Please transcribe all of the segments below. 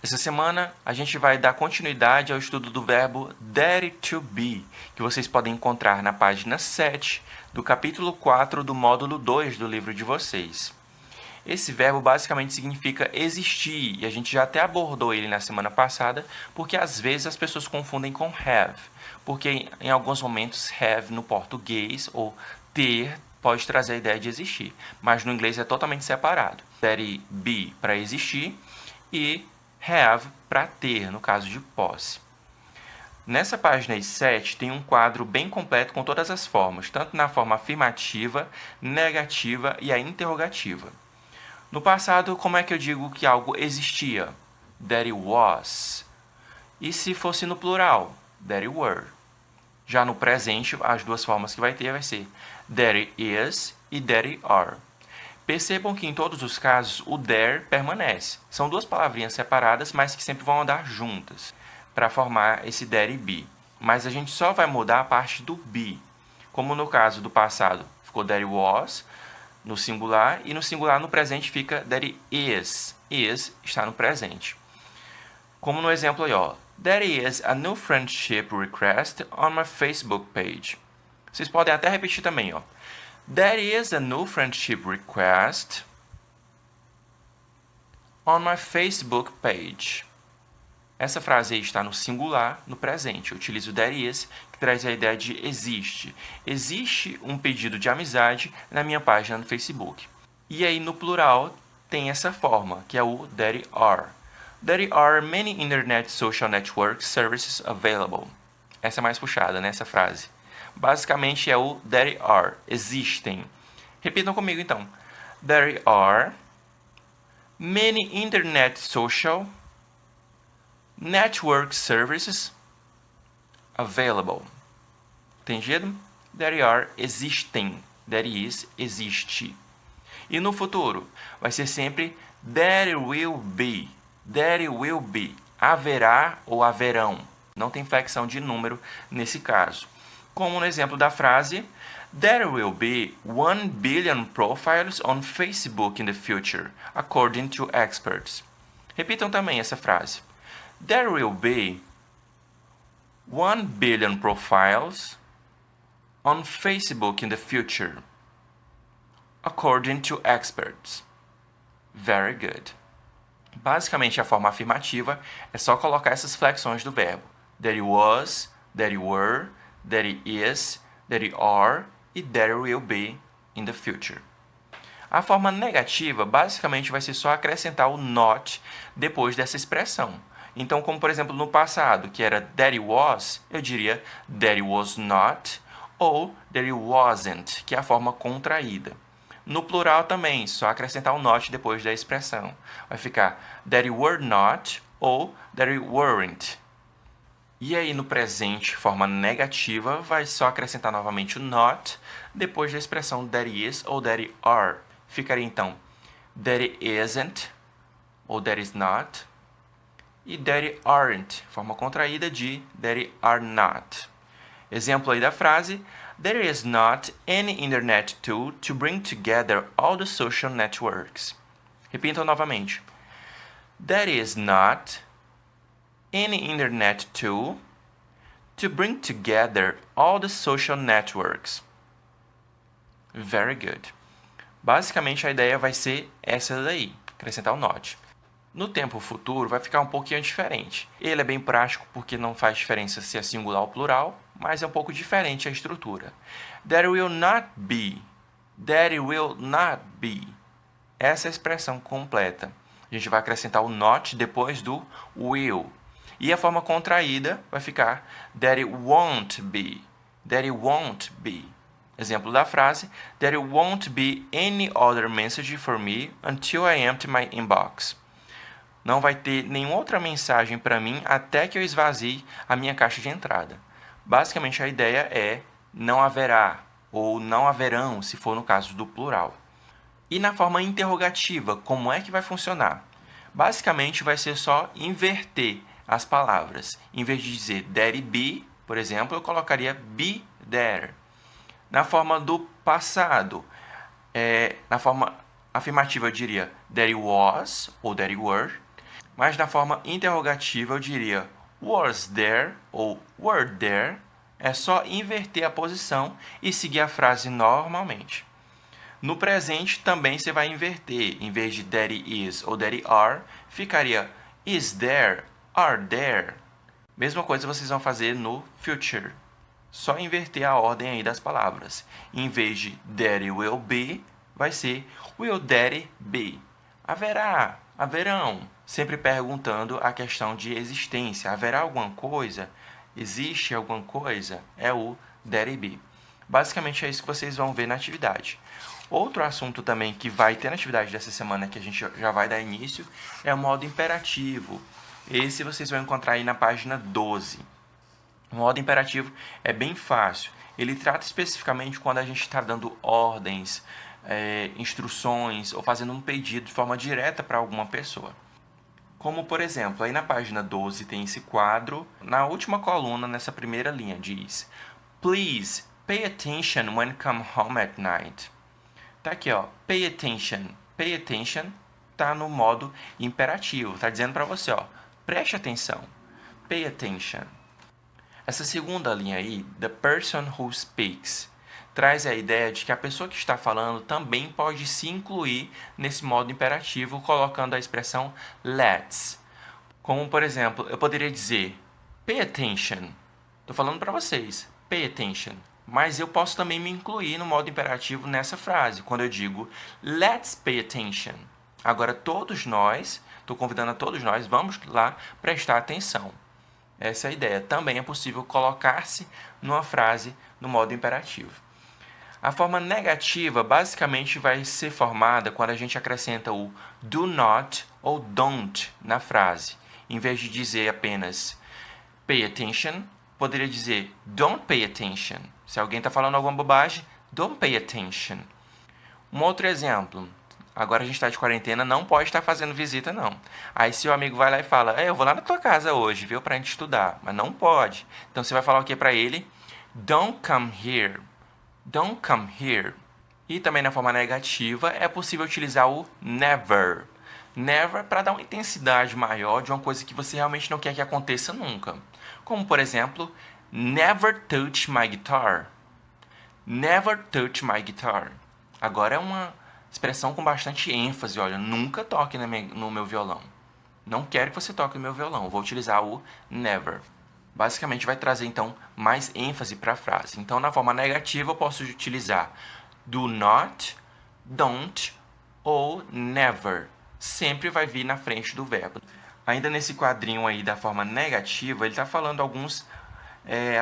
Essa semana a gente vai dar continuidade ao estudo do verbo dare to be, que vocês podem encontrar na página 7 do capítulo 4 do módulo 2 do livro de vocês. Esse verbo basicamente significa existir, e a gente já até abordou ele na semana passada, porque às vezes as pessoas confundem com have, porque em alguns momentos have no português ou ter pode trazer a ideia de existir, mas no inglês é totalmente separado. Dare be para existir e have para ter, no caso de posse. Nessa página 7 tem um quadro bem completo com todas as formas, tanto na forma afirmativa, negativa e a interrogativa. No passado, como é que eu digo que algo existia? There was. E se fosse no plural? There were. Já no presente, as duas formas que vai ter vai ser there is e there are. Percebam que em todos os casos o there permanece. São duas palavrinhas separadas, mas que sempre vão andar juntas para formar esse there e be. Mas a gente só vai mudar a parte do be. Como no caso do passado ficou there was no singular e no singular no presente fica there is. Is está no presente. Como no exemplo aí, ó. There is a new friendship request on my Facebook page. Vocês podem até repetir também, ó. There is a new friendship request on my Facebook page. Essa frase aí está no singular, no presente. Eu utilizo there is, que traz a ideia de existe. Existe um pedido de amizade na minha página no Facebook. E aí no plural tem essa forma, que é o there are. There are many internet social network services available. Essa é mais puxada, né, essa frase. Basicamente é o there are, existem. Repitam comigo então. There are many internet social network services available. Entendido? There are, existem. There is, existe. E no futuro, vai ser sempre there will be. There will be. Haverá ou haverão. Não tem flexão de número nesse caso. Como no exemplo da frase, there will be 1 billion profiles on Facebook in the future, according to experts. Repitam também essa frase. There will be 1 billion profiles on Facebook in the future, according to experts. Very good. Basicamente, a forma afirmativa é só colocar essas flexões do verbo. There was, there were, there is, there are e there will be in the future. A forma negativa, basicamente, vai ser só acrescentar o not depois dessa expressão. Então, como por exemplo no passado, que era there was, eu diria there was not ou there wasn't, que é a forma contraída. No plural também, só acrescentar o not depois da expressão. Vai ficar there were not ou there weren't. E aí no presente, forma negativa, vai só acrescentar novamente o not depois da expressão there is ou there are. Ficaria então there isn't ou there is not e there aren't, forma contraída de there are not. Exemplo aí da frase: There is not any internet tool to bring together all the social networks. Repitam novamente. There is not any internet tool to bring together all the social networks. Very good. Basicamente a ideia vai ser essa daí, acrescentar o not. No tempo futuro vai ficar um pouquinho diferente. Ele é bem prático porque não faz diferença se é singular ou plural, mas é um pouco diferente a estrutura. There will not be. There will not be. Essa é a expressão completa. A gente vai acrescentar o not depois do will. E a forma contraída vai ficar there won't be. There won't be. Exemplo da frase: There won't be any other message for me until I empty my inbox. Não vai ter nenhuma outra mensagem para mim até que eu esvazie a minha caixa de entrada. Basicamente, a ideia é não haverá ou não haverão, se for no caso do plural. E na forma interrogativa, como é que vai funcionar? Basicamente, vai ser só inverter as palavras. Em vez de dizer there be, por exemplo, eu colocaria be there. Na forma do passado, na forma afirmativa, eu diria there was ou there were. Mas na forma interrogativa eu diria was there ou were there. É só inverter a posição e seguir a frase normalmente. No presente também você vai inverter. Em vez de there is ou there are, ficaria is there, are there. Mesma coisa vocês vão fazer no future. Só inverter a ordem aí das palavras. Em vez de there will be, vai ser will there be. Haverá, haverão. Sempre perguntando a questão de existência. Haverá alguma coisa? Existe alguma coisa? É o there be. Basicamente é isso que vocês vão ver na atividade. Outro assunto também que vai ter na atividade dessa semana, que a gente já vai dar início, é o modo imperativo. Esse vocês vão encontrar aí na página 12. O modo imperativo é bem fácil. Ele trata especificamente quando a gente está dando ordens, instruções ou fazendo um pedido de forma direta para alguma pessoa. Como, por exemplo, aí na página 12 tem esse quadro. Na última coluna, nessa primeira linha, diz Please pay attention when come home at night. Tá aqui, ó, pay attention. Pay attention tá no modo imperativo. Tá dizendo para você, ó, preste atenção. Pay attention. Essa segunda linha aí, the person who speaks, traz a ideia de que a pessoa que está falando também pode se incluir nesse modo imperativo, colocando a expressão let's. Como, por exemplo, eu poderia dizer pay attention. Estou falando para vocês, pay attention. Mas eu posso também me incluir no modo imperativo nessa frase, quando eu digo let's pay attention. Agora todos nós, estou convidando a todos nós, vamos lá prestar atenção. Essa é a ideia. Também é possível colocar-se numa frase no modo imperativo. A forma negativa basicamente vai ser formada quando a gente acrescenta o do not ou don't na frase. Em vez de dizer apenas pay attention, poderia dizer don't pay attention. Se alguém está falando alguma bobagem, don't pay attention. Um outro exemplo. Agora a gente está de quarentena, não pode estar fazendo visita, não. Aí se o amigo vai lá e fala, eu vou lá na tua casa hoje, viu, pra gente estudar. Mas não pode. Então você vai falar o que para ele? Don't come here. Don't come here. E também na forma negativa é possível utilizar o never. Never para dar uma intensidade maior de uma coisa que você realmente não quer que aconteça nunca. Como, por exemplo, never touch my guitar. Never touch my guitar. Agora é uma expressão com bastante ênfase. Olha, nunca toque no meu violão. Não quero que você toque no meu violão. Vou utilizar o never. Basicamente vai trazer, então, mais ênfase para a frase. Então, na forma negativa, eu posso utilizar do not, don't ou never. Sempre vai vir na frente do verbo. Ainda nesse quadrinho aí da forma negativa, ele está falando alguns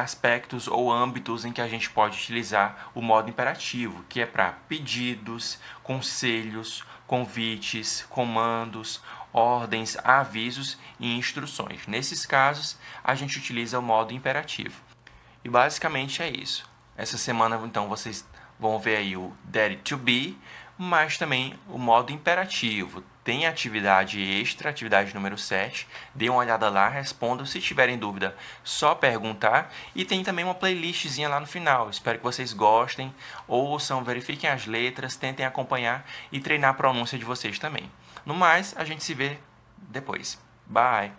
aspectos ou âmbitos em que a gente pode utilizar o modo imperativo, que é para pedidos, conselhos, convites, comandos, ordens, avisos e instruções. Nesses casos, a gente utiliza o modo imperativo. E basicamente é isso. Essa semana, então, vocês vão ver aí o dare to be, mas também o modo imperativo. Tem atividade extra, atividade número 7. Dê uma olhada lá, respondam. Se tiverem dúvida, só perguntar. E tem também uma playlistzinha lá no final. Espero que vocês gostem, ouçam, verifiquem as letras, tentem acompanhar e treinar a pronúncia de vocês também. No mais, a gente se vê depois. Bye!